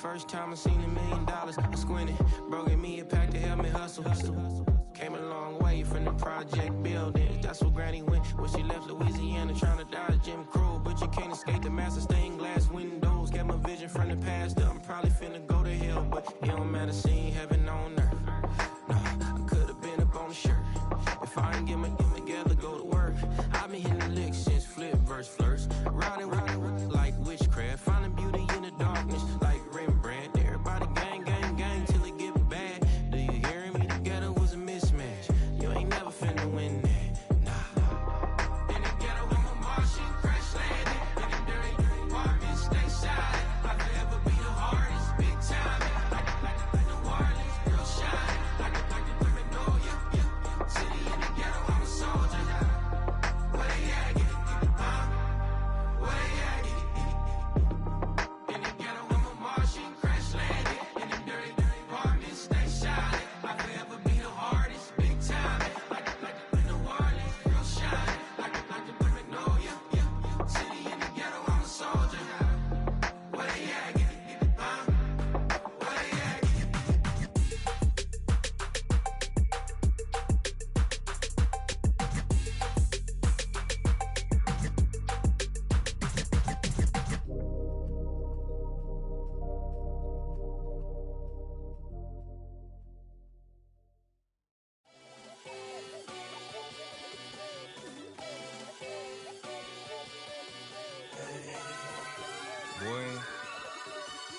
First time I seen $1 million, I squinted. Bro gave me a pack to help me hustle. Came a long way from the project buildings. That's where Granny went when she left Louisiana, trying to dodge Jim Crow. But you can't escape the master stained glass windows. Got my vision from the past. I'm probably finna go to hell, but it don't matter, seeing heaven on earth. No, I could've been up on the shirt. If I ain't get my together, go to work. I've been hitting the licks since flip verse flirts. Riding like witchcraft, finding beauty in the darkness like Rembrandt. Everybody gang till it get bad. Do you hear me? Together was a mismatch. You ain't never finna win that, nah. In the ghetto, I'm a Martian, crash landing. In the dirty apartment, stay shy. I'll forever be the hardest, big time. Like the wireless, real shine. Like the criminal, yeah. City in the ghetto, I'm a soldier. Where they at? Where they at? In the ghetto, I'm a Martian, crash landing. In the dirty apartment, stay shy. I'll forever be the hardest, big time. Like the wireless, real shine. Like the criminal, yeah. City in the ghetto, I'm a soldier. Where they at? Where they at?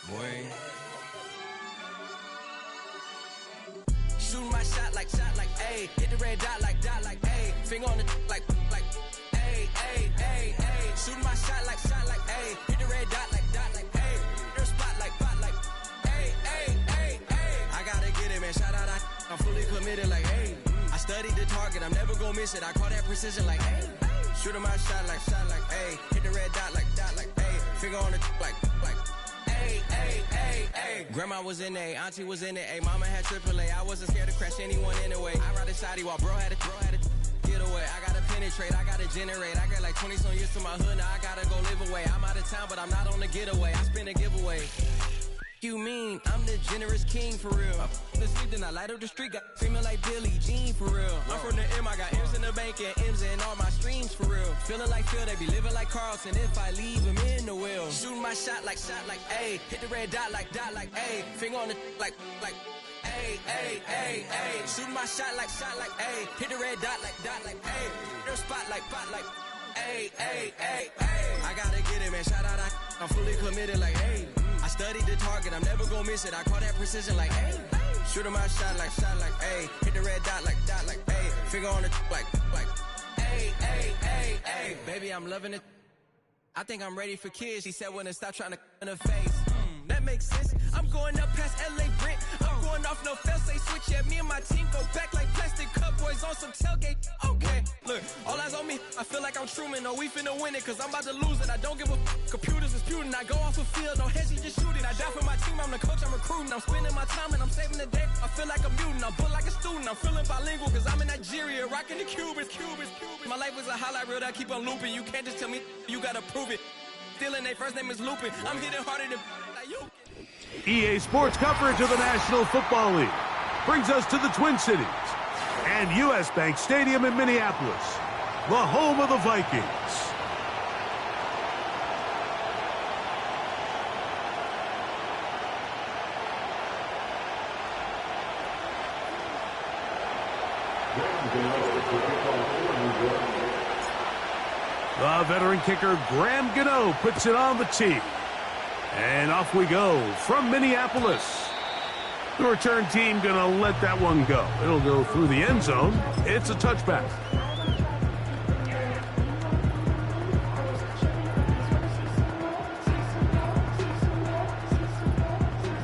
Boy. Shooting my shot like, ayy. Hit the red dot like, ayy. Finger on the like, ayy, ayy, ayy, ayy. Shooting my shot like, ayy. Hit the red dot like, ayy. Their spot like, ayy, ayy, ayy, ayy. I gotta get it, man. Shout out, I'm fully committed like, ayy. I studied the target, I'm never gonna miss it. I call that precision like, ayy. Shooting my shot like, ayy. Hit the red dot like, ayy. Finger on the like, ayy, ayy, ayy, ayy. Grandma was in A, auntie was in it, ayy. Mama had AAA, I wasn't scared to crash anyone anyway. I ride a side while bro had to get away. I gotta penetrate, I gotta generate. I got like 20 some years to my hood, now I gotta go live away. I'm out of town, but I'm not on the getaway. I spin a giveaway. You mean I'm the generous king for real? I the sleep, then I light up the street, got screaming like Billie Jean for real. I'm from the M, I got M's in the bank and M's in all my streams for real. Feeling like Phil, they be living like Carlson if I leave him in the wheel. Shooting my shot like, ayy. Hit the red dot like, ayy. Finger on the like, ayy, ayy, ayy, ayy. Shooting my shot like, ayy. Hit the red dot like, ayy. Their spot like, ayy, ayy, ayy, ayy. I gotta get it, man. Shout out, I'm fully committed like, ayy. I studied the target, I'm never gonna miss it. I call that precision like, ayy. Shooting my shot like, ayy. Hit the red dot like, ayy. Finger on the like, ayy, ayy, ayy, ayy. Baby, I'm loving it. I think I'm ready for kids. She said when to stop trying to in her face. That makes sense. I'm going up past LA Brent. I'm going off no fail, say switch. Yeah, me and my team go back like plastic cup boys on some tailgate. Okay, look, all eyes on me. I feel like I'm Truman. No, we finna win it, cause I'm about to lose it. I don't give a computers disputing. I go off the field, no heads, just shooting. I die for my team, I'm the coach, I'm recruiting. I'm spending my time and I'm saving the day. I feel like a mutant, I'm built like a student. I'm feeling bilingual, cause I'm in Nigeria, rocking the Cubans. My life is a highlight reel that I keep on looping. You can't just tell me, you gotta prove it. Stealing, their first name is Lupin. I'm hitting harder than like you. EA Sports coverage of the National Football League brings us to the Twin Cities and U.S. Bank Stadium in Minneapolis, the home of the Vikings. The veteran kicker Graham Gano puts it on the tee. And off we go from Minneapolis. The return team gonna let that one go. It'll go through the end zone. It's a touchback.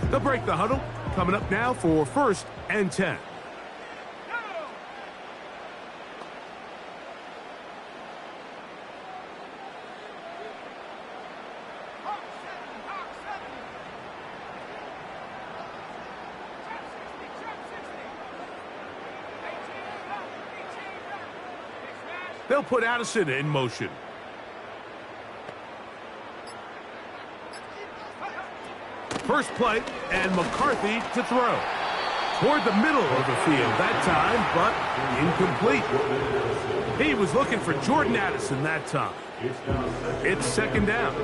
They'll break the huddle. Coming up now for 1st and 10. They'll put Addison in motion. First play, and McCarthy to throw. Toward the middle of the field that time, but incomplete. He was looking for Jordan Addison that time. It's second down.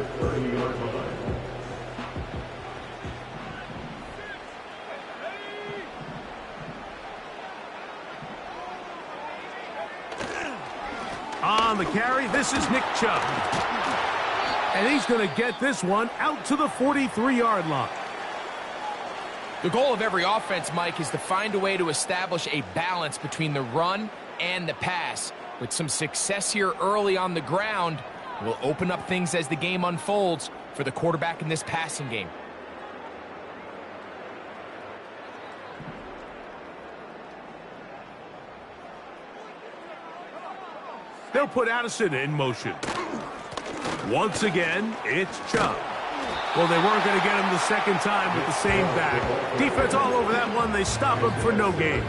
On the carry, this is Nick Chubb. And he's going to get this one out to the 43-yard line. The goal of every offense, Mike, is to find a way to establish a balance between the run and the pass. With some success here early on the ground, will open up things as the game unfolds for the quarterback in this passing game. They'll put Addison in motion. Once again, it's Chubb. Well, they weren't going to get him the second time with the same back. Defense all over that one. They stop him for no gain.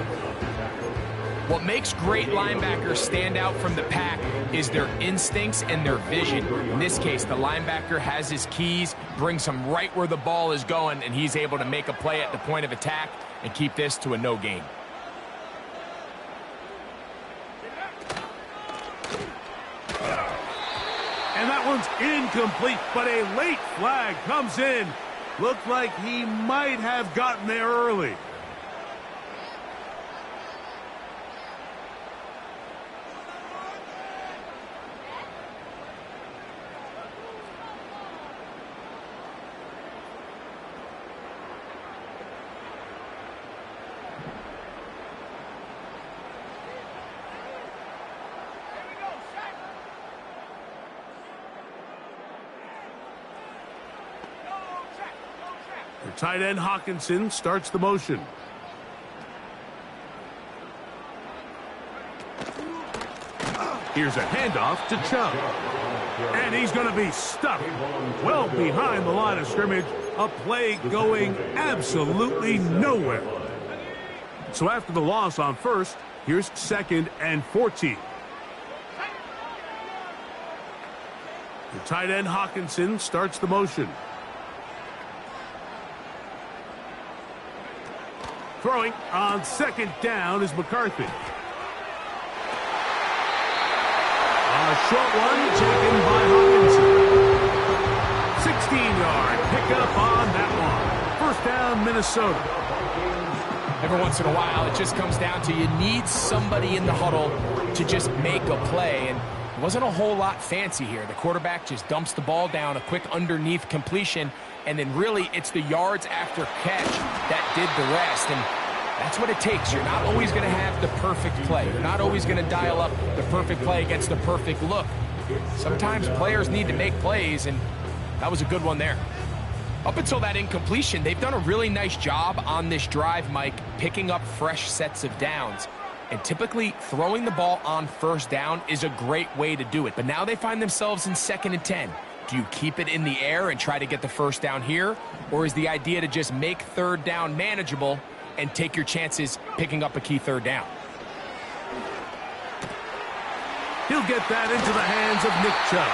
What makes great linebackers stand out from the pack is their instincts and their vision. In this case, the linebacker has his keys, brings him right where the ball is going, and he's able to make a play at the point of attack and keep this to a no gain. And that one's incomplete, but a late flag comes in. Looked like he might have gotten there early. Tight end Hawkinson starts the motion. Here's a handoff to Chubb. And he's going to be stuck well behind the line of scrimmage. A play going absolutely nowhere. So after the loss on first, here's 2nd and 14. The tight end Hawkinson starts the motion. Throwing on 2nd down is McCarthy. A short one taken by Hawkinson. 16-yard pickup on that one. First down, Minnesota. Every once in a while, it just comes down to you need somebody in the huddle to just make a play. And it wasn't a whole lot fancy here. The quarterback just dumps the ball down, a quick underneath completion, and then really it's the yards after catch that did the rest. And that's what it takes. You're not always going to have the perfect play. You're not always going to dial up the perfect play against the perfect look. Sometimes players need to make plays, and that was a good one there. Up until that incompletion, they've done a really nice job on this drive, Mike, picking up fresh sets of downs. And typically, throwing the ball on first down is a great way to do it. But now they find themselves in 2nd and 10. Do you keep it in the air and try to get the first down here? Or is the idea to just make 3rd down manageable and take your chances picking up a key 3rd down? He'll get that into the hands of Nick Chubb.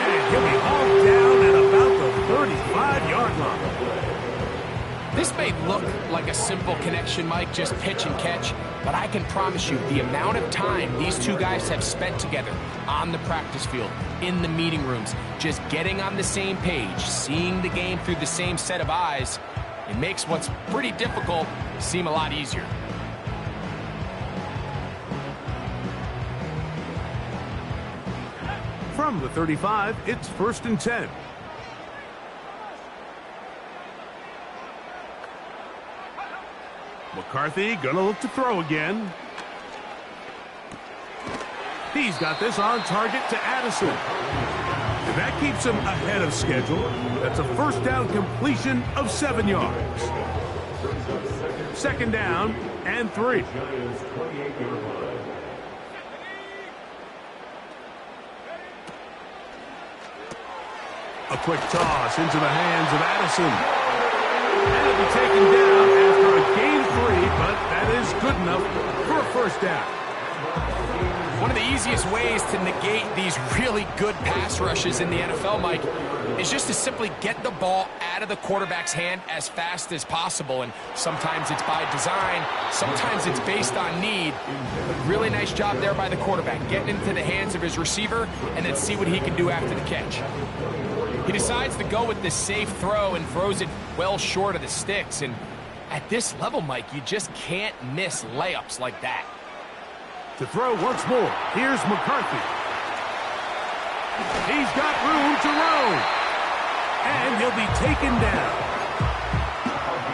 And he'll be hauled down at about the 35-yard line. This may look like a simple connection, Mike, just pitch and catch, but I can promise you the amount of time these two guys have spent together on the practice field, in the meeting rooms, just getting on the same page, seeing the game through the same set of eyes, it makes what's pretty difficult seem a lot easier. From the 35, it's 1st and 10. McCarthy gonna look to throw again. He's got this on target to Addison. And that keeps him ahead of schedule. That's a first down completion of 7 yards. 2nd down and 3. A quick toss into the hands of Addison. And it'll be taken down after a gain of 3, but that is good enough for a first down. One of the easiest ways to negate these really good pass rushes in the NFL, Mike, is just to simply get the ball out of the quarterback's hand as fast as possible. And sometimes it's by design, sometimes it's based on need. But really nice job there by the quarterback, getting into the hands of his receiver and then see what he can do after the catch. He decides to go with this safe throw and throws it well short of the sticks. And at this level, Mike, you just can't miss layups like that. To throw once more, here's McCarthy. He's got room to roam. And he'll be taken down.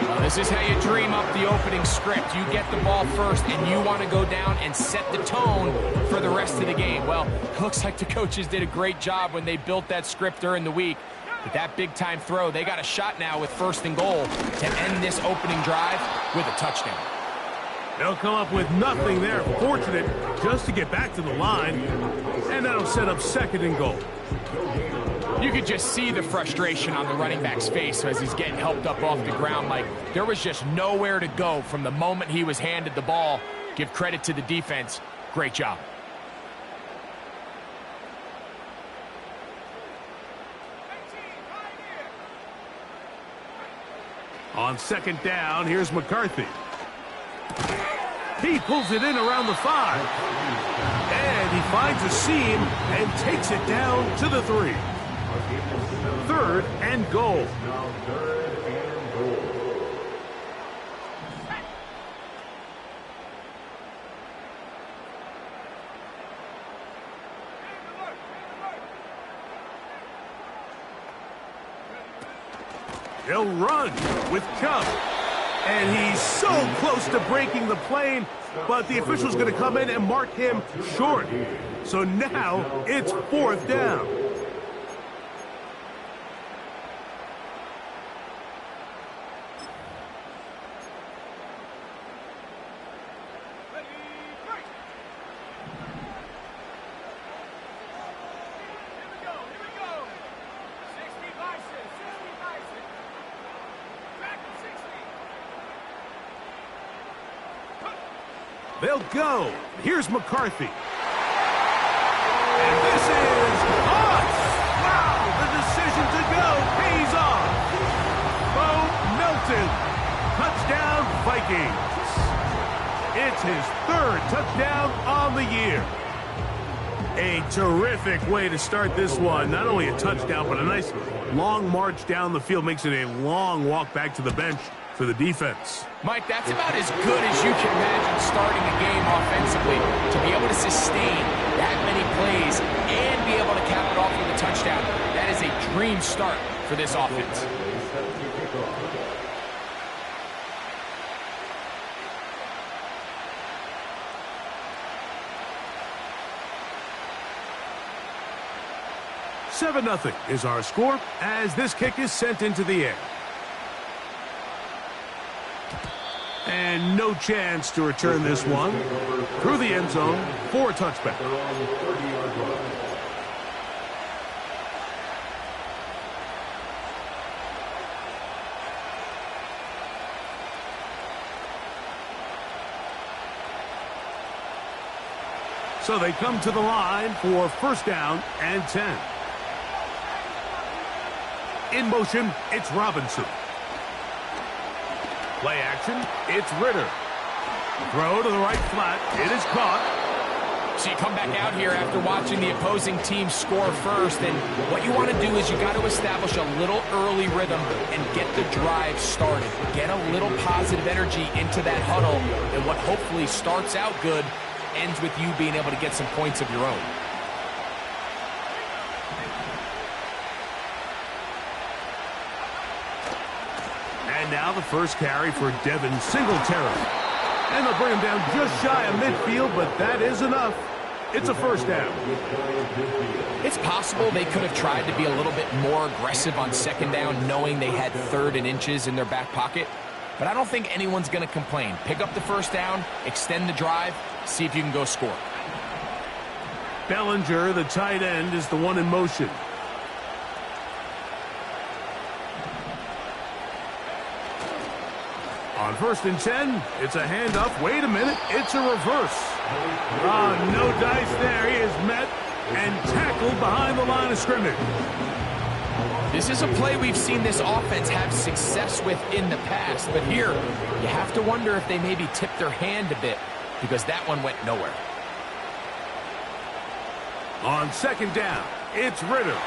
Well, this is how you dream up the opening script. You get the ball first, and you want to go down and set the tone for the rest of the game. Well, it looks like the coaches did a great job when they built that script during the week. But that big-time throw, they got a shot now with 1st and goal to end this opening drive with a touchdown. They'll come up with nothing there. Fortunate just to get back to the line. And that'll set up 2nd and goal. You could just see the frustration on the running back's face as he's getting helped up off the ground. Like, there was just nowhere to go from the moment he was handed the ball. Give credit to the defense. Great job. On 2nd down, here's McCarthy. He pulls it in around the 5. And he finds a seam and takes it down to the 3. 3rd and goal. He'll run with Chubb. And he's so close to breaking the plane, but the official's going to come in and mark him short. So now it's 4th down. They'll go. Here's McCarthy. And this is on. Wow, the decision to go pays off. Bo Melton. Touchdown, Vikings. It's his 3rd touchdown on the year. A terrific way to start this one. Not only a touchdown, but a nice long march down the field. Makes it a long walk back to the bench for the defense. Mike, that's about as good as you can imagine starting a game offensively. To be able to sustain that many plays and be able to cap it off with a touchdown, that is a dream start for this offense. Seven 0 is our score as this kick is sent into the air. And no chance to return this one through the end zone for a touchback. So they come to the line for 1st down and 10. In motion, it's Robinson. Play action, it's Ritter. Throw to the right flat, it is caught. So you come back out here after watching the opposing team score first, and what you want to do is you got to establish a little early rhythm and get the drive started. Get a little positive energy into that huddle, and what hopefully starts out good ends with you being able to get some points of your own. And now the first carry for Devin Singletary. And they'll bring him down just shy of midfield, but that is enough. It's a 1st down. It's possible they could have tried to be a little bit more aggressive on 2nd down, knowing they had 3rd and inches in their back pocket. But I don't think anyone's going to complain. Pick up the 1st down, extend the drive, see if you can go score. Bellinger, the tight end, is the one in motion. On 1st and 10, it's a handoff. Wait a minute, it's a reverse. No dice there. He is met and tackled behind the line of scrimmage. This is a play we've seen this offense have success with in the past, but here you have to wonder if they maybe tipped their hand a bit because that one went nowhere. On second down, it's Ritter.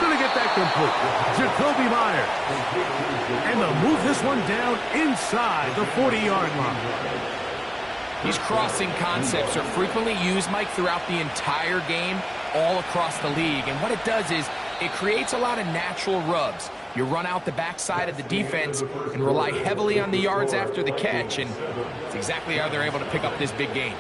Going to get that complete. Jacoby Myers. And they'll move this one down inside the 40-yard line. These crossing concepts are frequently used, Mike, throughout the entire game, all across the league. And what it does is it creates a lot of natural rubs. You run out the backside of the defense and rely heavily on the yards after the catch, and it's exactly how they're able to pick up this big gain.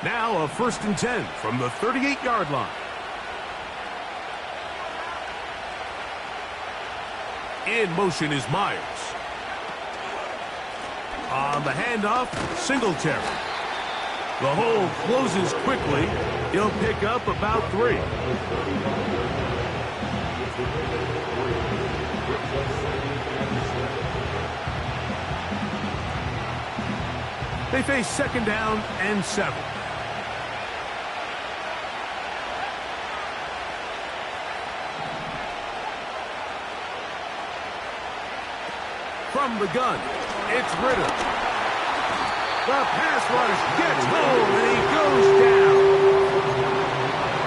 Now a 1st and 10 from the 38-yard line. In motion is Myers. On the handoff, Singletary. The hole closes quickly. He'll pick up about 3. They face 2nd down and 7. From the gun, it's Ritter. The pass rush gets home, and he goes down.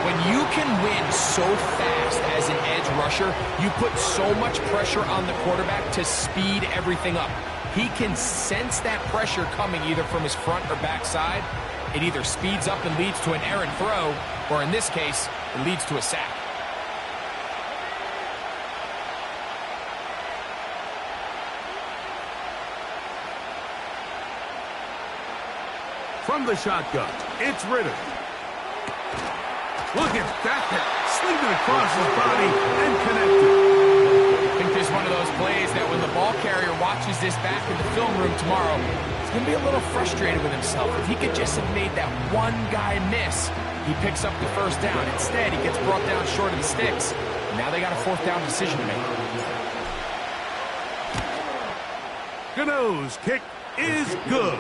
When you can win so fast as an edge rusher, you put so much pressure on the quarterback to speed everything up. He can sense that pressure coming either from his front or back side. It either speeds up and leads to an errant throw, or in this case, it leads to a sack. From the shotgun, it's Ritter. Look at that. Slinging it across his body and connected. I think this is one of those plays that when the ball carrier watches this back in the film room tomorrow, he's going to be a little frustrated with himself. If he could just have made that one guy miss, he picks up the 1st down. Instead, he gets brought down short of the sticks. Now they got a 4th down decision to make. Gano's kick is good.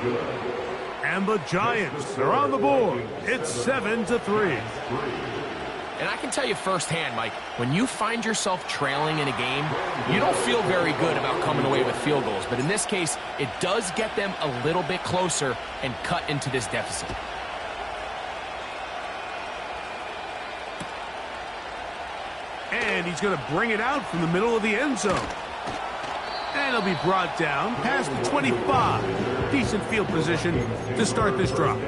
And the Giants are on the board. It's 7-3. And I can tell you firsthand, Mike, when you find yourself trailing in a game, you don't feel very good about coming away with field goals. But in this case, it does get them a little bit closer and cut into this deficit. And he's going to bring it out from the middle of the end zone. And he'll be brought down past the 25. Decent field position to start this drive.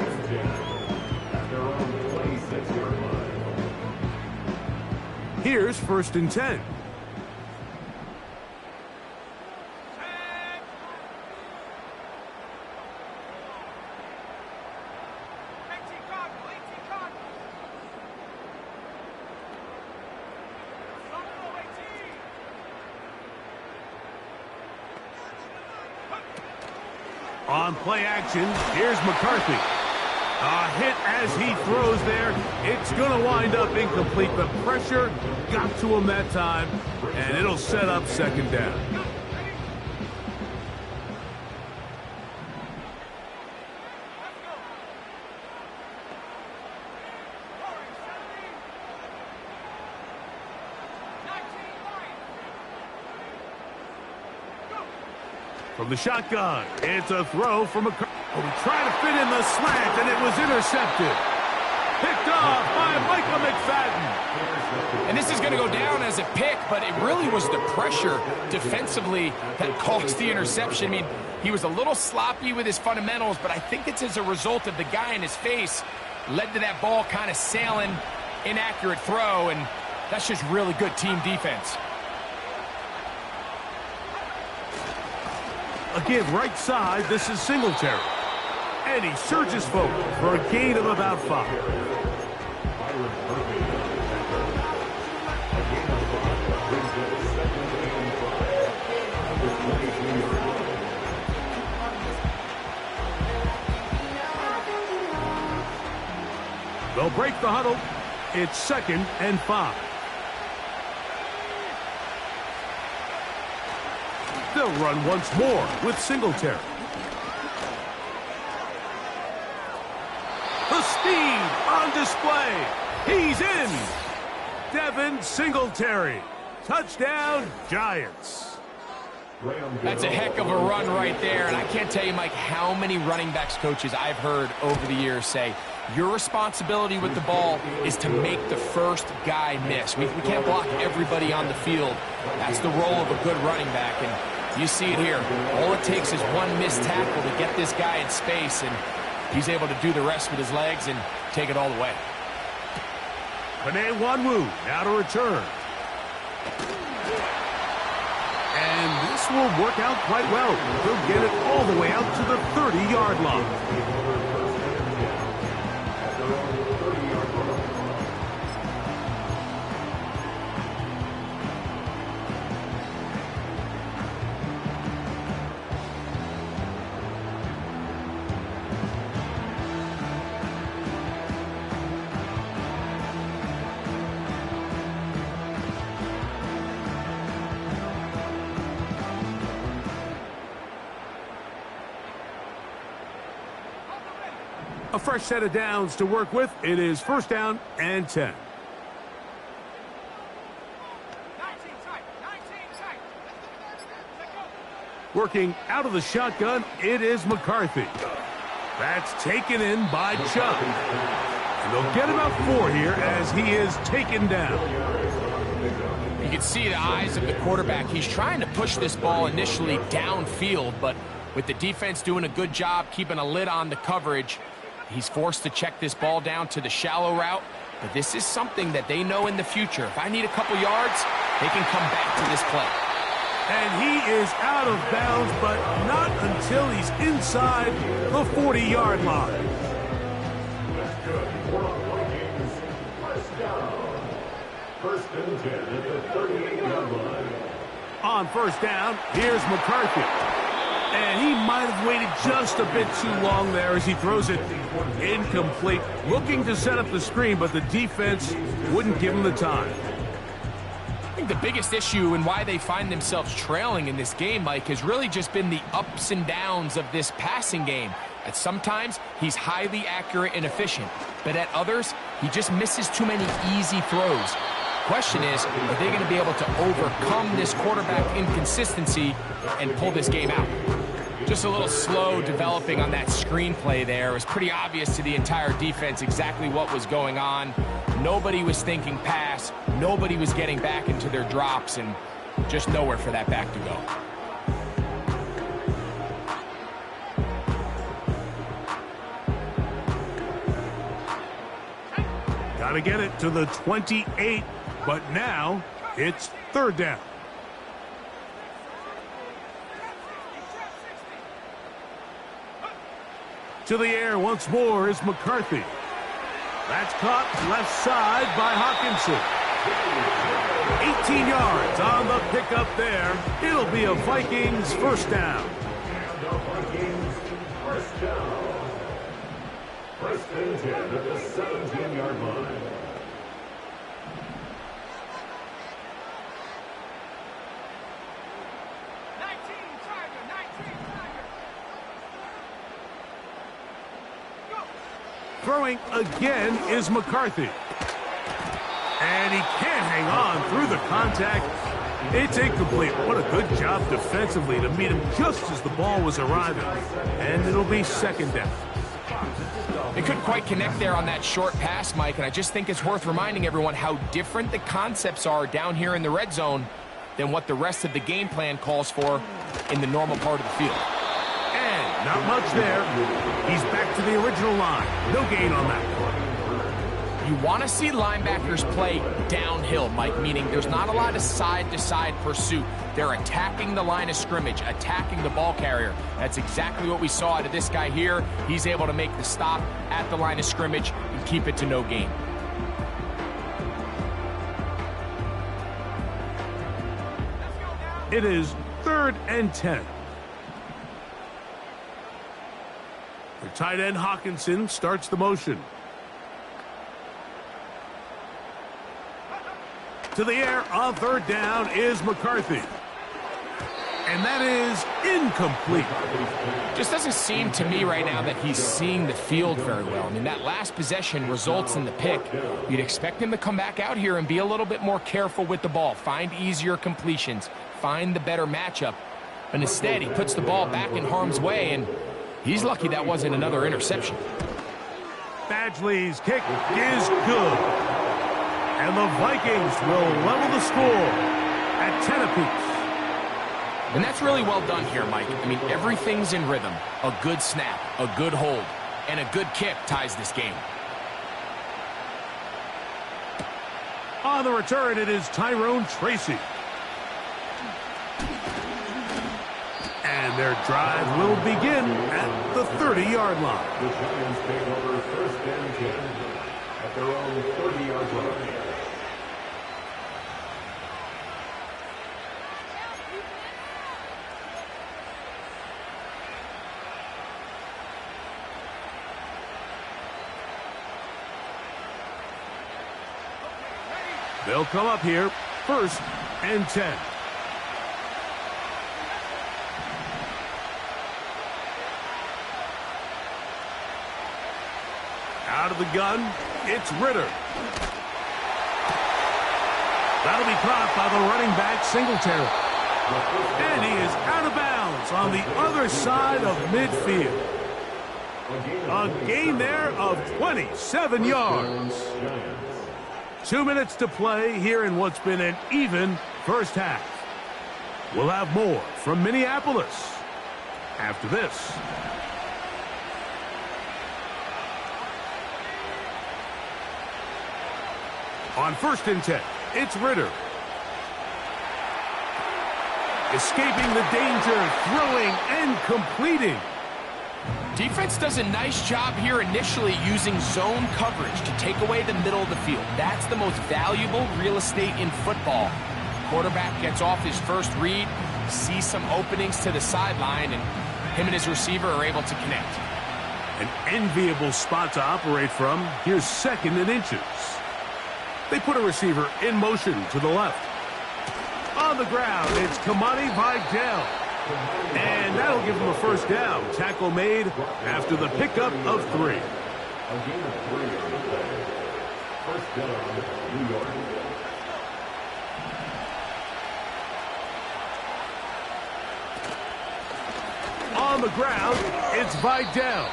Here's 1st and 10. On play action, here's McCarthy. A hit as he throws there. It's going to wind up incomplete. The pressure got to him that time, and it'll set up 2nd down. From the shotgun, it's a throw from McCarthy. Oh, he tried to fit in the slant, and it was intercepted. Picked off by Michael McFadden. And this is going to go down as a pick, but it really was the pressure defensively that caused the interception. I mean, he was a little sloppy with his fundamentals, but I think it's as a result of the guy in his face led to that ball kind of sailing, inaccurate throw, and that's just really good team defense. Again, right side, this is Singletary. And he surges forward for a gain of about 5. They'll break the huddle. It's 2nd and 5. They'll run once more with Singletary. The speed on display. He's in. Devin Singletary. Touchdown, Giants. That's a heck of a run right there, and I can't tell you, Mike, how many running backs coaches I've heard over the years say, your responsibility with the ball is to make the first guy miss. We can't block everybody on the field. That's the role of a good running back, and you see it here. All it takes is one missed tackle to get this guy in space, and he's able to do the rest with his legs and take it all the way. Panay Wanwu now to return. And this will work out quite well. He'll get it all the way out to the 30-yard line. A fresh set of downs to work with. It is 1st down and 10. Working out of the shotgun, it is McCarthy. That's taken in by Chubb. And they'll get about 4 here as he is taken down. You can see the eyes of the quarterback. He's trying to push this ball initially downfield, but with the defense doing a good job keeping a lid on the coverage, he's forced to check this ball down to the shallow route, but this is something that they know in the future. If I need a couple yards, they can come back to this play. And he is out of bounds, but not until he's inside the 40-yard line. On 1st down, here's McCarthy. And he might have waited just a bit too long there as he throws it incomplete. Looking to set up the screen, but the defense wouldn't give him the time. I think the biggest issue and why they find themselves trailing in this game, Mike, has really just been the ups and downs of this passing game. At sometimes, he's highly accurate and efficient, but at others, he just misses too many easy throws. Question is, are they going to be able to overcome this quarterback inconsistency and pull this game out? Just a little slow developing on that screenplay there. It was pretty obvious to the entire defense exactly what was going on. Nobody was thinking pass. Nobody was getting back into their drops, and just nowhere for that back to go. Got to get it to the 28, but now it's 3rd down. To the air once more is McCarthy. That's caught left side by Hawkinson. 18 yards on the pickup there. It'll be a Vikings 1st down. 1st and 10 at the 17-yard line. Throwing again is McCarthy. And he can't hang on through the contact. It's incomplete. What a good job defensively to meet him just as the ball was arriving. And it'll be 2nd down. They couldn't quite connect there on that short pass, Mike, and I just think it's worth reminding everyone how different the concepts are down here in the red zone than what the rest of the game plan calls for in the normal part of the field. And not much there. He's back to the original line. No gain on that one. You want to see linebackers play downhill, Mike, meaning there's not a lot of side-to-side pursuit. They're attacking the line of scrimmage, attacking the ball carrier. That's exactly what we saw out of this guy here. He's able to make the stop at the line of scrimmage and keep it to no gain. It is 3rd and 10. The tight end Hawkinson starts the motion. To the air on third down is McCarthy. And that is incomplete. Just doesn't seem to me right now that he's seeing the field very well. I mean, that last possession results in the pick. You'd expect him to come back out here and be a little bit more careful with the ball, find easier completions, find the better matchup. But instead, he puts the ball back in harm's way, and he's lucky that wasn't another interception. Badgley's kick is good. And the Vikings will level the score at 10 apiece. And that's really well done here, Mike. I mean, everything's in rhythm. A good snap, a good hold, and a good kick ties this game. On the return, it is Tyrone Tracy. And their drive will begin at the 30-yard line. The Giants take over first and 10 at their own 30-yard line. They'll come up here, first and 10. Out of the gun, it's Ritter. That'll be caught by the running back, Singletary. And he is out of bounds on the other side of midfield. A gain there of 27 yards. 2 minutes to play here in what's been an even first half. We'll have more from Minneapolis after this. On first and 10, it's Ritter. Escaping the danger, throwing and completing. Defense does a nice job here initially using zone coverage to take away the middle of the field. That's the most valuable real estate in football. Quarterback gets off his first read, sees some openings to the sideline, and him and his receiver are able to connect. An enviable spot to operate from. Here's second and inches. They put a receiver in motion to the left. On the ground, it's Kamani Vidal. And that'll give him a first down. Tackle made after the pickup of 3. A gain of 3 on the play. First down, New York. On the ground, it's Vidal.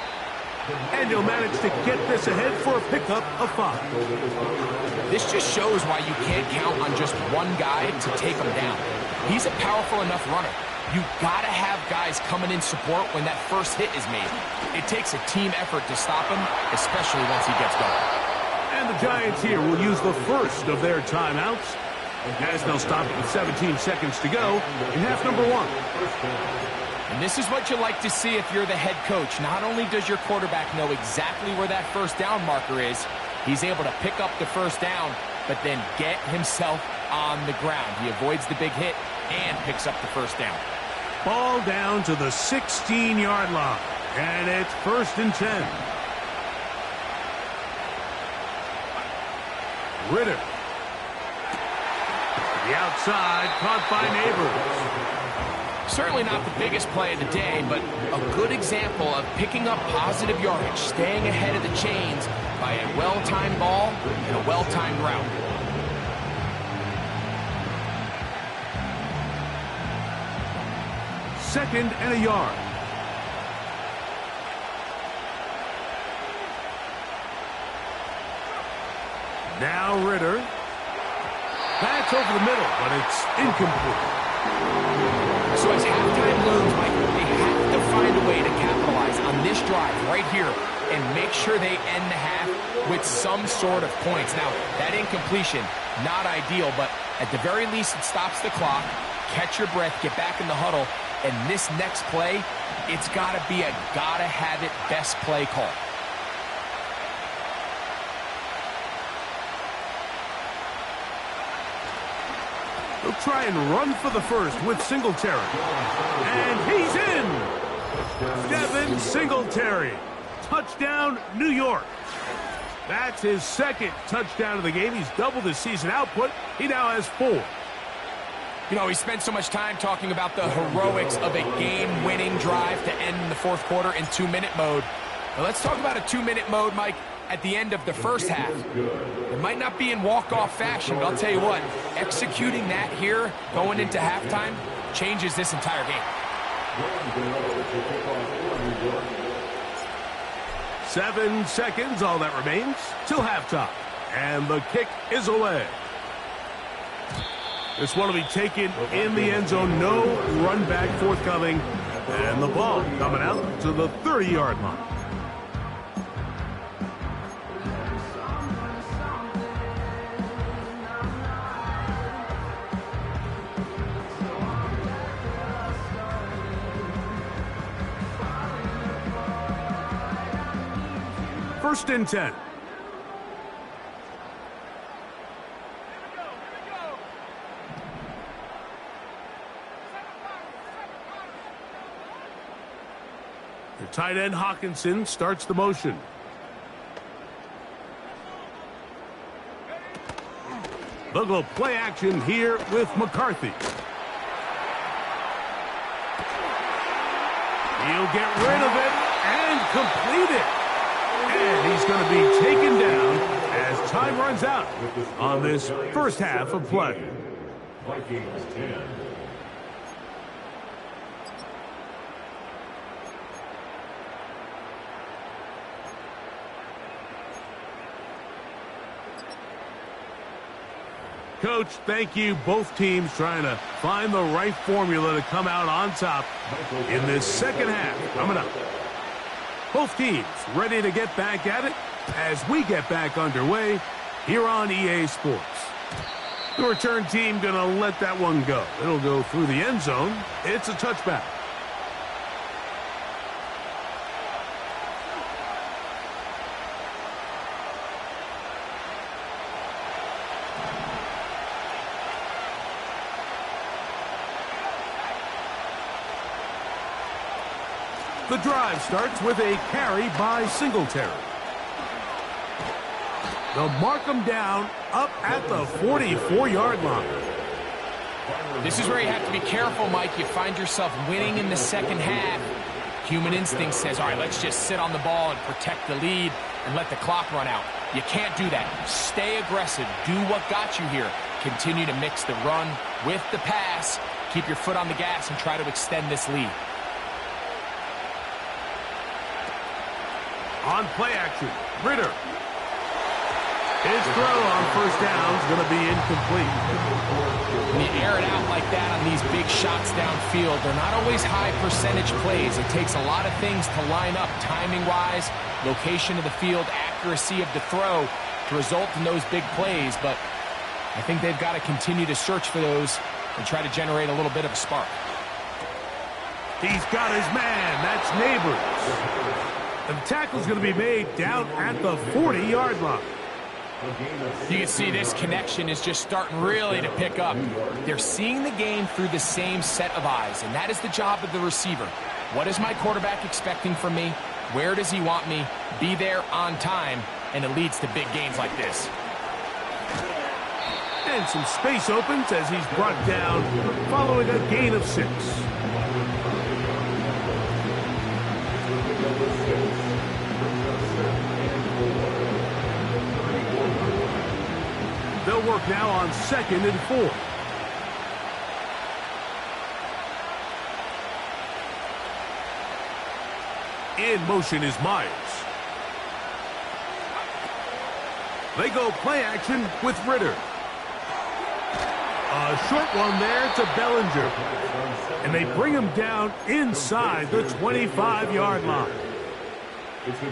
And he'll manage to get this ahead for a pickup of 5. This just shows why you can't count on just one guy to take him down. He's a powerful enough runner. You've got to have guys coming in support when that first hit is made. It takes a team effort to stop him, especially once he gets going. And the Giants here will use the first of their timeouts, as they'll stop it with 17 seconds to go in half number 1. And this is what you like to see if you're the head coach. Not only does your quarterback know exactly where that first down marker is, he's able to pick up the first down, but then get himself on the ground. He avoids the big hit and picks up the first down. Ball down to the 16-yard line, and it's first and 10. Ritter. The outside, caught by Neighbors. Certainly not the biggest play of the day, but a good example of picking up positive yardage, staying ahead of the chains by a well-timed ball and a well-timed route. Second and a yard. Now Ritter. That's over the middle, but it's incomplete. So as halftime looms, Mike, they have to find a way to capitalize on this drive right here and make sure they end the half with some sort of points. Now, that incompletion, not ideal, but at the very least it stops the clock. Catch your breath, get back in the huddle, and this next play, it's got to be a gotta-have-it best play call. They'll try and run for the first with Singletary. And he's in! Devin Singletary. Touchdown, New York. That's his second touchdown of the game. He's doubled his season output. He now has 4. You know, we spent so much time talking about the heroics of a game-winning drive to end in the fourth quarter in 2-minute mode. Now let's talk about a 2-minute mode, Mike, at the end of the first half. It might not be in walk-off fashion, but I'll tell you what, executing that here going into halftime changes this entire game. 7 seconds, all that remains, till halftime. And the kick is away. This one will be taken in the end zone. No run back forthcoming. And the ball coming out to the 30-yard line. First and 10. The tight end Hawkinson starts the motion. They'll go play action here with McCarthy. He'll get rid of it and complete it. And he's going to be taken down as time runs out on this first half of play. Vikings 10. Coach, thank you. Both teams trying to find the right formula to come out on top in this second half coming up. Both teams ready to get back at it as we get back underway here on EA Sports. The return team going to let that one go. It'll go through the end zone. It's a touchback. The drive starts with a carry by Singletary. They'll mark him down up at the 44-yard line. This is where you have to be careful, Mike. You find yourself winning in the second half. Human instinct says, all right, let's just sit on the ball and protect the lead and let the clock run out. You can't do that. Stay aggressive. Do what got you here. Continue to mix the run with the pass. Keep your foot on the gas and try to extend this lead. On play action, Ritter. His throw on first down is going to be incomplete. When you air it out like that on these big shots downfield, they're not always high percentage plays. It takes a lot of things to line up timing-wise, location of the field, accuracy of the throw to result in those big plays. But I think they've got to continue to search for those and try to generate a little bit of a spark. He's got his man. That's Neighbors. And the tackle's going to be made down at the 40-yard line. You can see this connection is just starting really to pick up. They're seeing the game through the same set of eyes, and that is the job of the receiver. What is my quarterback expecting from me? Where does he want me? Be there on time, and it leads to big gains like this. And some space opens as he's brought down following a gain of 6. They'll work now on 2nd and 4. In motion is Myers. They go play action with Ritter. A short one there to Bellinger. And they bring him down inside the 25-yard line.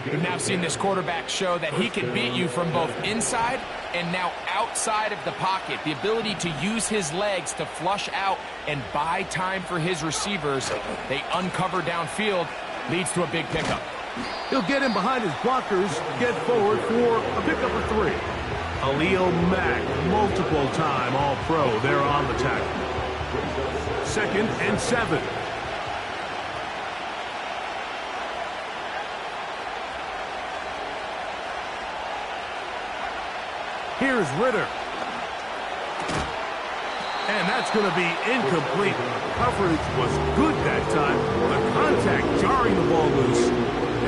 We've now seen this quarterback show that he can beat you from both inside and now outside of the pocket. The ability to use his legs to flush out and buy time for his receivers. They uncover downfield, leads to a big pickup. He'll get in behind his blockers, get forward for a pickup of 3. Khalil Mack, multiple time All-Pro there on the tackle. 2nd and 7. Here's Ritter. And that's going to be incomplete. Coverage was good that time. The contact jarring the ball loose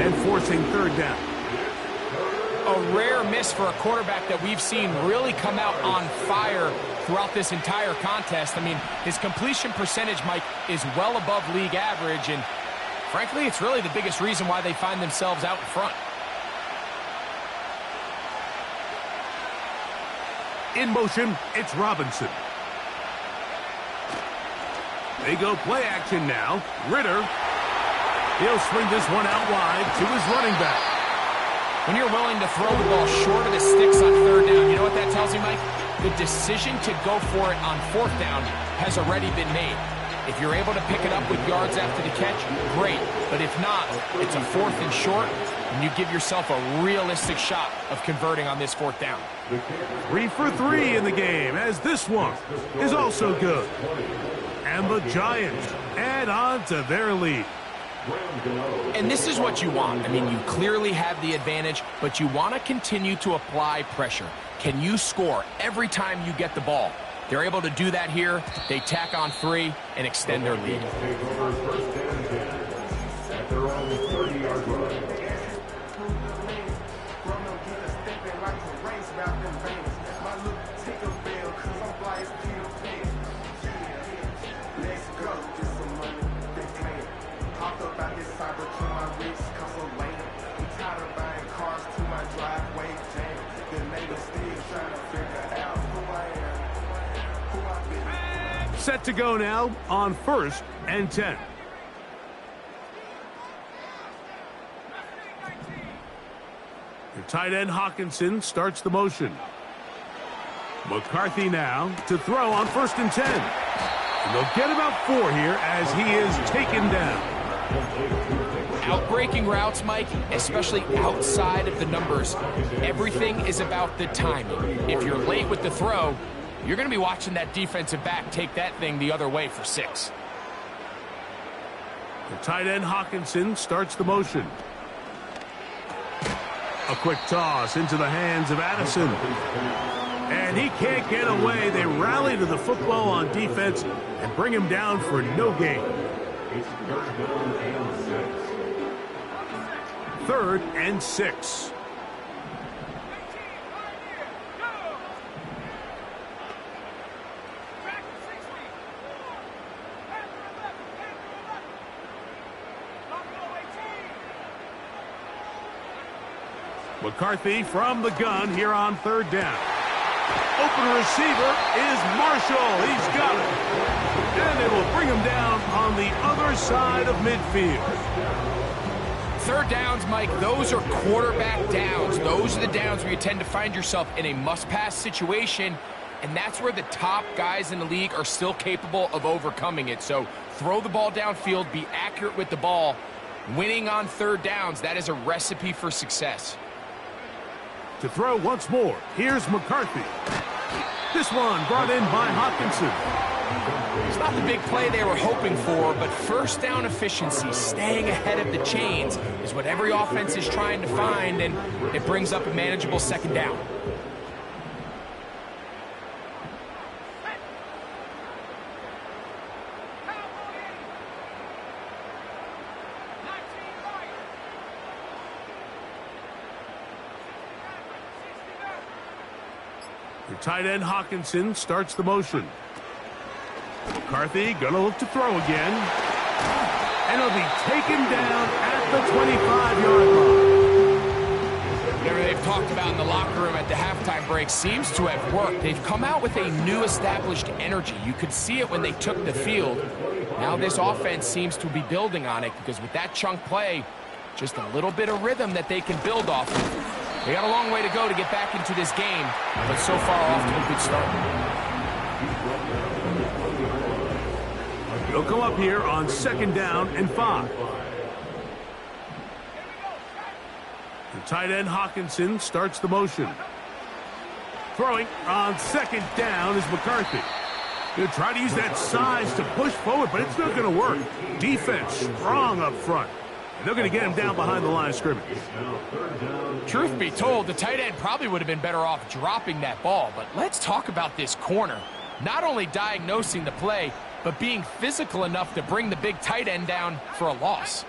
and forcing third down. A rare miss for a quarterback that we've seen really come out on fire throughout this entire contest. I mean, his completion percentage, Mike, is well above league average, and frankly, it's really the biggest reason why they find themselves out in front. In motion, it's Robinson. They go play action now. Ritter. He'll swing this one out wide to his running back. When you're willing to throw the ball short of the sticks on third down, you know what that tells you, Mike? The decision to go for it on fourth down has already been made. If you're able to pick it up with yards after the catch, great. But if not, it's a fourth and short, and you give yourself a realistic shot of converting on this fourth down. 3 for 3 in the game, as this one is also good. And the Giants add on to their lead. And this is what you want. I mean, you clearly have the advantage, but you want to continue to apply pressure. Can you score every time you get the ball? They're able to do that here. They tack on 3 and extend their lead. Set to go now on 1st and 10. The tight end Hawkinson starts the motion. McCarthy now to throw on 1st and 10. And they'll get about 4 here as he is taken down. Outbreaking routes, Mike, especially outside of the numbers. Everything is about the timing. If you're late with the throw, you're going to be watching that defensive back take that thing the other way for 6. The tight end Hawkinson starts the motion. A quick toss into the hands of Addison. And he can't get away. They rally to the football on defense and bring him down for no gain. 3rd and 6. McCarthy from the gun here on 3rd down. Open receiver is Marshall. He's got it. And they will bring him down on the other side of midfield. 3rd downs, Mike, those are quarterback downs. Those are the downs where you tend to find yourself in a must-pass situation, and that's where the top guys in the league are still capable of overcoming it. So throw the ball downfield, be accurate with the ball. Winning on 3rd downs, that is a recipe for success. To throw once more, here's McCarthy. This one brought in by Hawkinson. It's not the big play they were hoping for, but first down efficiency, staying ahead of the chains, is what every offense is trying to find, and it brings up a manageable 2nd down. The tight end Hawkinson starts the motion. McCarthy gonna look to throw again. And he'll be taken down at the 25-yard line. Whatever they've talked about in the locker room at the halftime break seems to have worked. They've come out with a new established energy. You could see it when they took the field. Now this offense seems to be building on it because with that chunk play, just a little bit of rhythm that they can build off of. They got a long way to go to get back into this game, but so far off to a good start. He'll come up here on 2nd down and 5. The tight end Hawkinson starts the motion. Throwing on 2nd down is McCarthy. He'll try to use that size to push forward, but it's not going to work. Defense strong up front. And they're going to get him down behind the line of scrimmage. Truth be told, the tight end probably would have been better off dropping that ball. But let's talk about this corner. Not only diagnosing the play, but being physical enough to bring the big tight end down for a loss.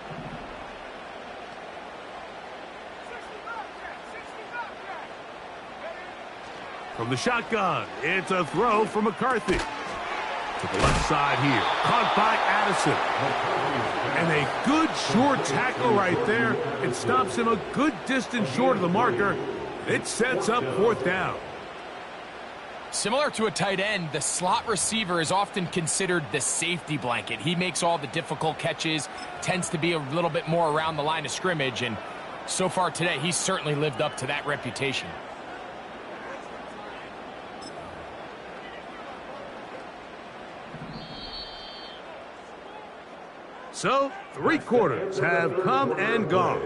From the shotgun, it's a throw for McCarthy. To the left side here, caught by Addison. And a good short tackle right there. It stops him a good distance short of the marker. It sets up fourth down. Similar to a tight end, the slot receiver is often considered the safety blanket. He makes all the difficult catches, tends to be a little bit more around the line of scrimmage, and so far today, he's certainly lived up to that reputation. So, 3 quarters have come and gone.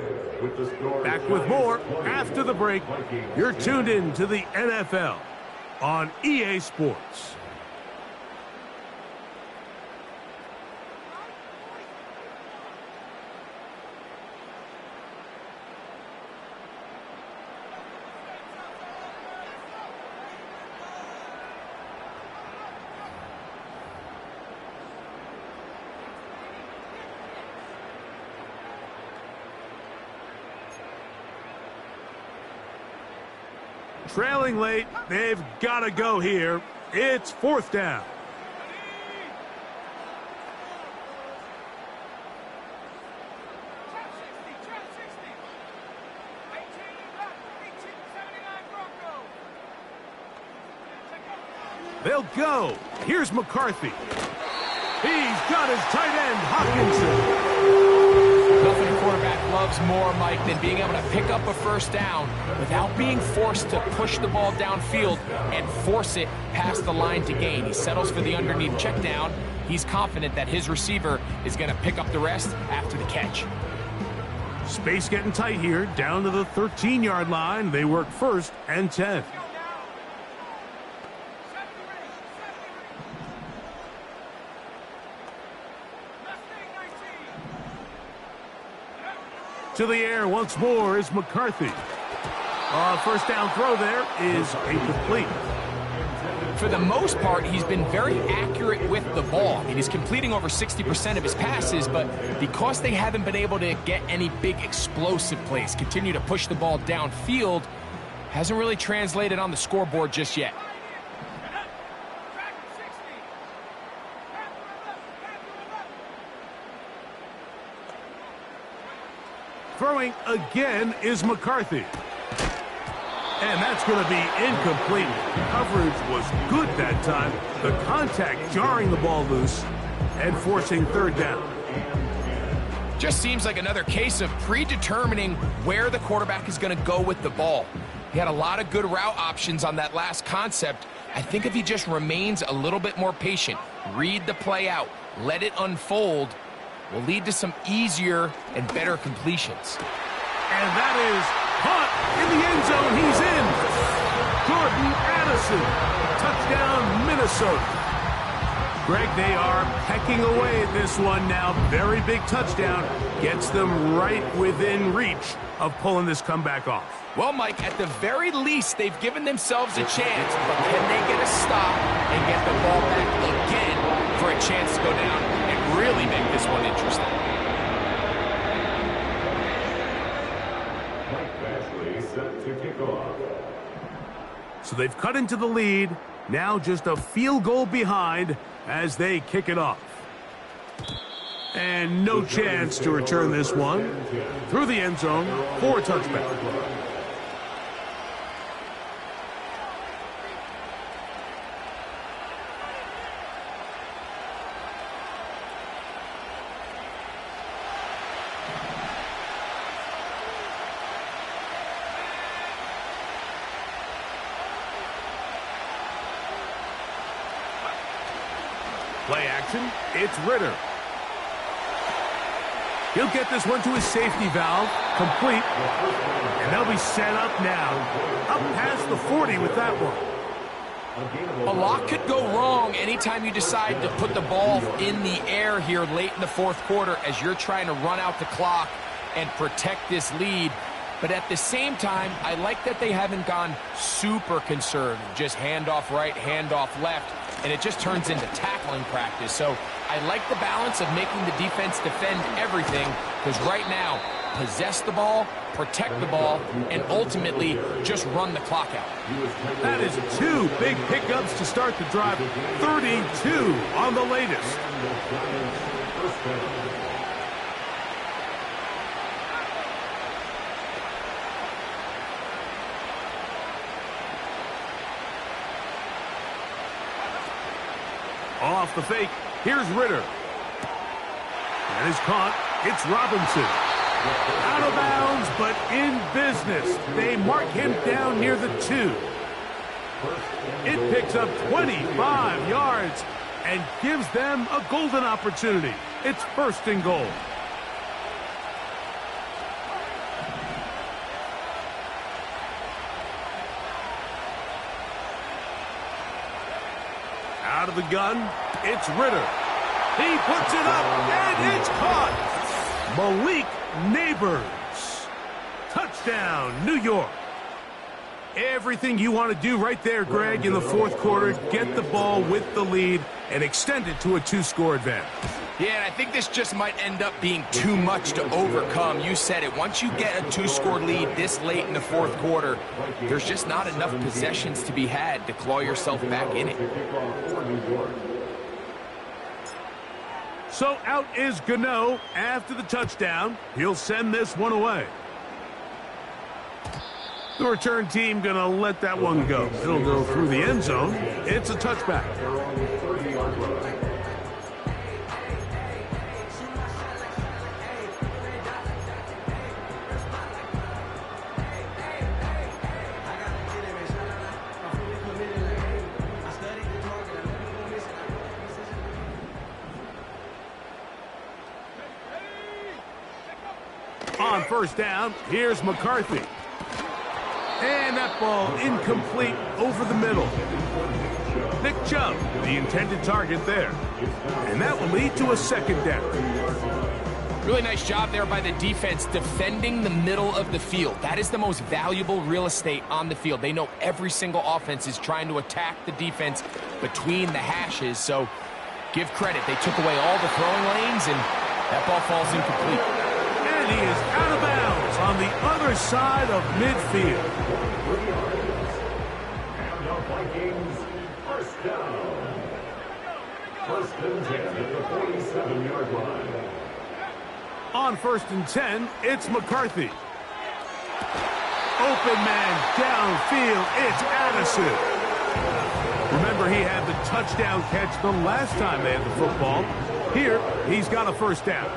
Back with more after the break. You're tuned in to the NFL on EA Sports. Trailing late, they've got to go here. It's fourth down. They'll go. Here's McCarthy. He's got his tight end, Hawkinson. Nothing a quarterback loves more, Mike, than being able to pick up a first down without being forced to push the ball downfield and force it past the line to gain. He settles for the underneath check down. He's confident that his receiver is going to pick up the rest after the catch. Space getting tight here, down to the 13-yard line. They work 1st and 10. To the air once more is McCarthy. First down throw there is incomplete. For the most part, he's been very accurate with the ball. I mean, he's completing over 60% of his passes, but because they haven't been able to get any big explosive plays, continue to push the ball downfield, hasn't really translated on the scoreboard just yet. Throwing again is McCarthy. And that's going to be incomplete. Coverage was good that time. The contact jarring the ball loose and forcing third down. Just seems like another case of predetermining where the quarterback is going to go with the ball. He had a lot of good route options on that last concept. I think if he just remains a little bit more patient, read the play out, let it unfold, will lead to some easier and better completions. And that is caught in the end zone. He's in. Jordan Addison. Touchdown, Minnesota. Greg, they are pecking away at this one now. Very big touchdown. Gets them right within reach of pulling this comeback off. Well, Mike, at the very least, they've given themselves a chance, but can they get a stop and get the ball back again for a chance to go down and really make this one interesting? Set to kick off. So they've cut into the lead. Now just a field goal behind as they kick it off. And no chance to return this one. Through the end zone for a touchback. Play action, it's Ritter. He'll get this one to his safety valve, complete, and they'll be set up now. Up past the 40 with that one. A lot could go wrong anytime you decide to put the ball in the air here late in the fourth quarter as you're trying to run out the clock and protect this lead. But at the same time, I like that they haven't gone super conservative. Just handoff right, handoff left, and it just turns into tackling practice. So I like the balance of making the defense defend everything, because right now, possess the ball, protect the ball, and ultimately just run the clock out. That is 2 big pickups to start the drive. 32 on the latest. Off the fake, here's Ritter. And is caught. It's Robinson. Out of bounds, but in business. They mark him down near the 2. It picks up 25 yards and gives them a golden opportunity. It's 1st and goal. Out of the gun, it's Ritter. He puts it up, and it's caught. Malik Neighbors. Touchdown, New York. Everything you want to do right there, Greg, in the 4th quarter. Get the ball with the lead and extend it to a 2-score advantage. Yeah, and I think this just might end up being too much to overcome. You said it. Once you get a 2-score lead this late in the 4th quarter, there's just not enough possessions to be had to claw yourself back in it. So out is Gano after the touchdown. He'll send this one away. The return team going to let that one go. It'll go through the end zone. It's a touchback. On 1st down, here's McCarthy. And that ball incomplete over the middle. Nick Chubb, the intended target there. And that will lead to a 2nd down. Really nice job there by the defense defending the middle of the field. That is the most valuable real estate on the field. They know every single offense is trying to attack the defense between the hashes. So give credit. They took away all the throwing lanes, and that ball falls incomplete. He is out of bounds on the other side of midfield. And the Vikings, 1st down. 1st and 10 at the 47-yard line. On 1st and 10, it's McCarthy. Open man downfield, it's Addison. Remember, he had the touchdown catch the last time they had the football. Here, he's got a 1st down.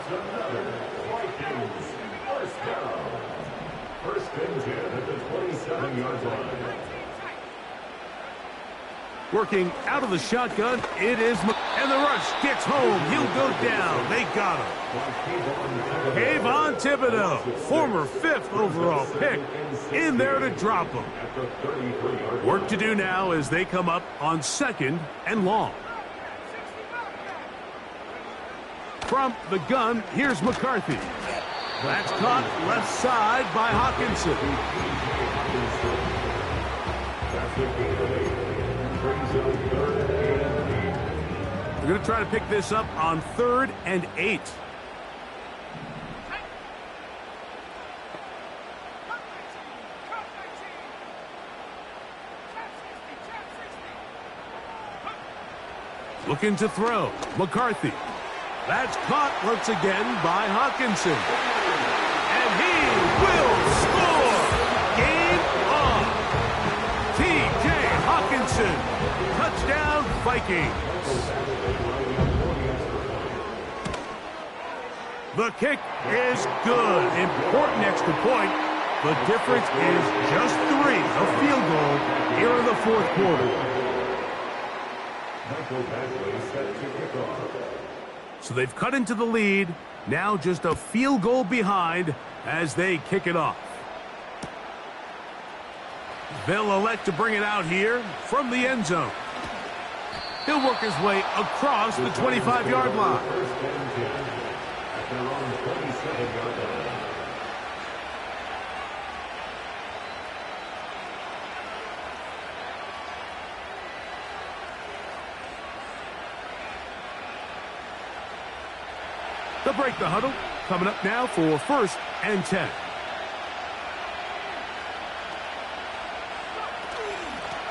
1st and 10 at the 27-yard line. Working out of the shotgun, it is and the rush gets home. He'll go down. They got him. Kayvon Thibodeau, former 5th overall pick, in there to drop him. Work to do now as they come up on 2nd and long. From the gun, here's McCarthy. That's caught left side by Hawkinson. We're going to try to pick this up on 3rd and 8. Looking to throw. McCarthy. That's caught once again by Hawkinson. And he will score! Game on! T.J. Hawkinson. Touchdown, Vikings. The kick is good. Important extra point. The difference is just 3. A field goal here in the 4th quarter. So they've cut into the lead. Now just a field goal behind as they kick it off. They'll elect to bring it out here from the end zone. He'll work his way across the 25-yard line. They'll break the huddle. Coming up now for 1st and 10.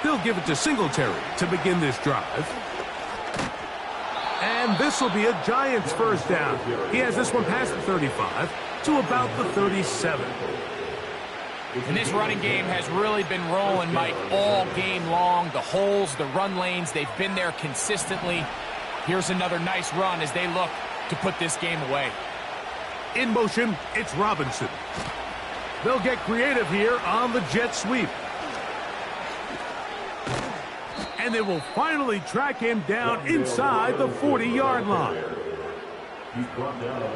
They'll give it to Singletary to begin this drive. And this will be a Giants first down. He has this one past the 35 to about the 37. And this running game has really been rolling, Mike, all game long. The holes, the run lanes, they've been there consistently. Here's another nice run as they look to put this game away. In motion, it's Robinson. They'll get creative here on the jet sweep. And they will finally track him down inside the 40-yard line.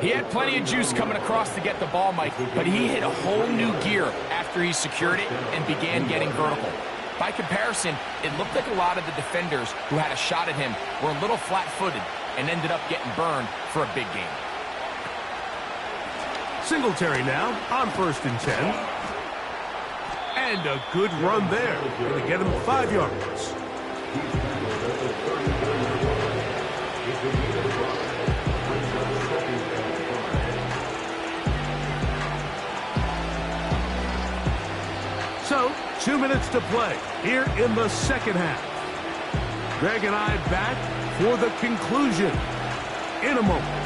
He had plenty of juice coming across to get the ball, Mike, but he hit a whole new gear after he secured it and began getting vertical. By comparison, it looked like a lot of the defenders who had a shot at him were a little flat-footed and ended up getting burned for a big game. Singletary now on 1st and 10. And a good run there. Going to get him 5 yards. So, 2 minutes to play here in the second half. Greg and I back for the conclusion in a moment.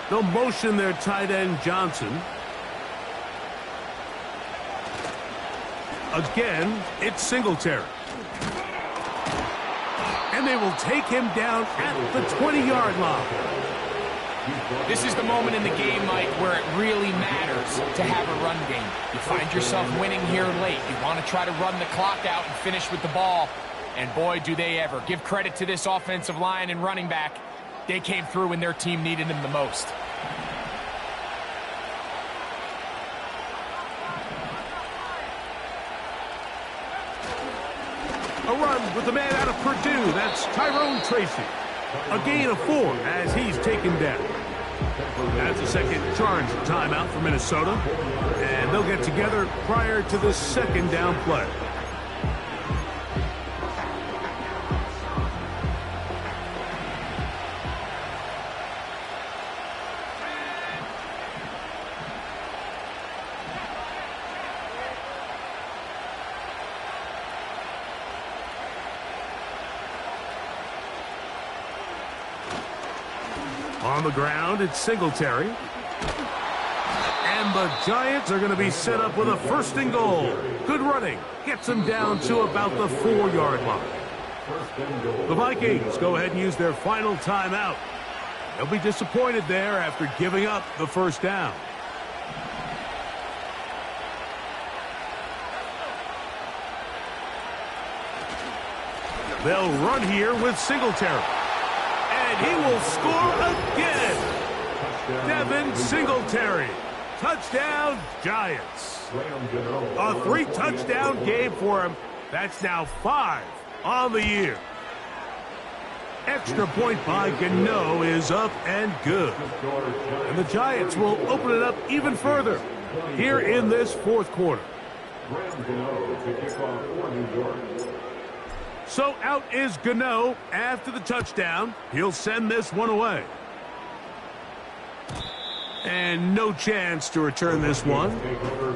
They'll motion their tight end, Johnson. Again, it's Singletary. And they will take him down at the 20-yard line. This is the moment in the game, Mike, where it really matters to have a run game. You find yourself winning here late. You want to try to run the clock out and finish with the ball. And boy, do they ever. Give credit to this offensive line and running back. They came through when their team needed them the most. A run with the man out of Purdue. That's Tyrone Tracy. A gain of 4 as he's taken down. That's a second charge timeout for Minnesota. And they'll get together prior to the second down play. On the ground, it's Singletary. And the Giants are going to be set up with a 1st and goal. Good running. Gets them down to about the 4-yard line. The Vikings go ahead and use their final timeout. They'll be disappointed there after giving up the 1st down. They'll run here with Singletary. And he will score again. Devin Singletary. Touchdown, Giants. A 3-touchdown game for him. That's now 5 on the year. Extra point by Gano is up and good. And the Giants will open it up even further here in this 4th quarter. So out is Gano after the touchdown. He'll send this one away. And no chance to return this one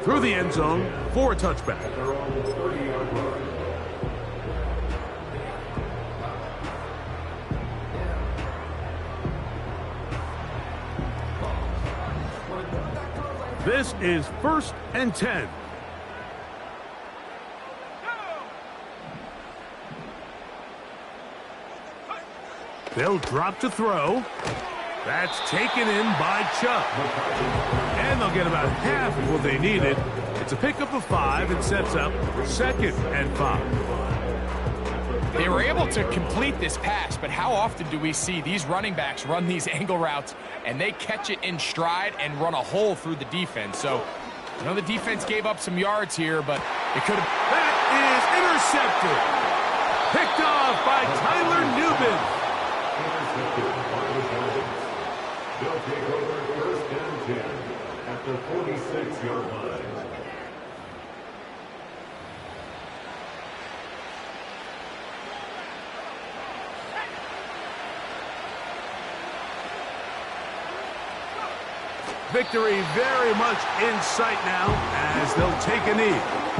through the end zone for a touchback. This is 1st and 10. They'll drop to throw. That's taken in by Chubb. And they'll get about half of what they needed. It's a pickup of 5 and sets up 2nd and 5. They were able to complete this pass, but how often do we see these running backs run these angle routes and they catch it in stride and run a hole through the defense? So, I know the defense gave up some yards here, but it could have... That is intercepted. Picked off by Tyler Newman. intercepted by the Giants. They'll take over 1st and 10 at the 46-yard line. Victory very much in sight now as they'll take a knee.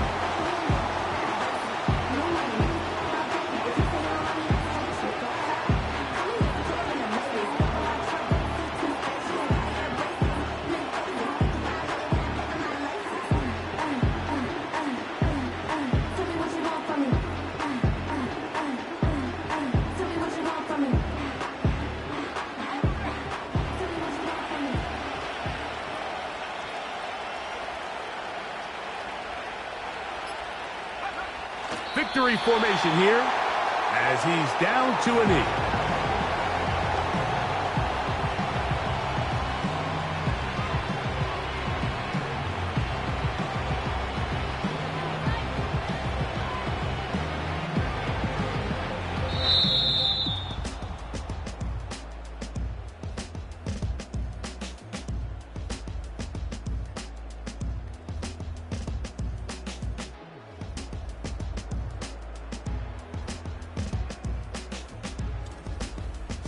Victory formation here as he's down to a knee.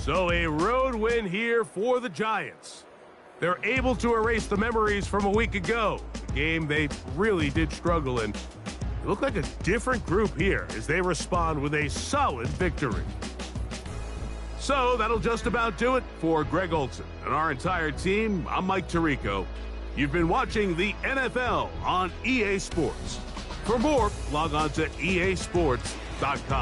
So a road win here for the Giants. They're able to erase the memories from a week ago, a game they really did struggle in. They look like a different group here as they respond with a solid victory. So that'll just about do it for Greg Olson and our entire team. I'm Mike Tirico. You've been watching the NFL on EA Sports. For more, log on to easports.com.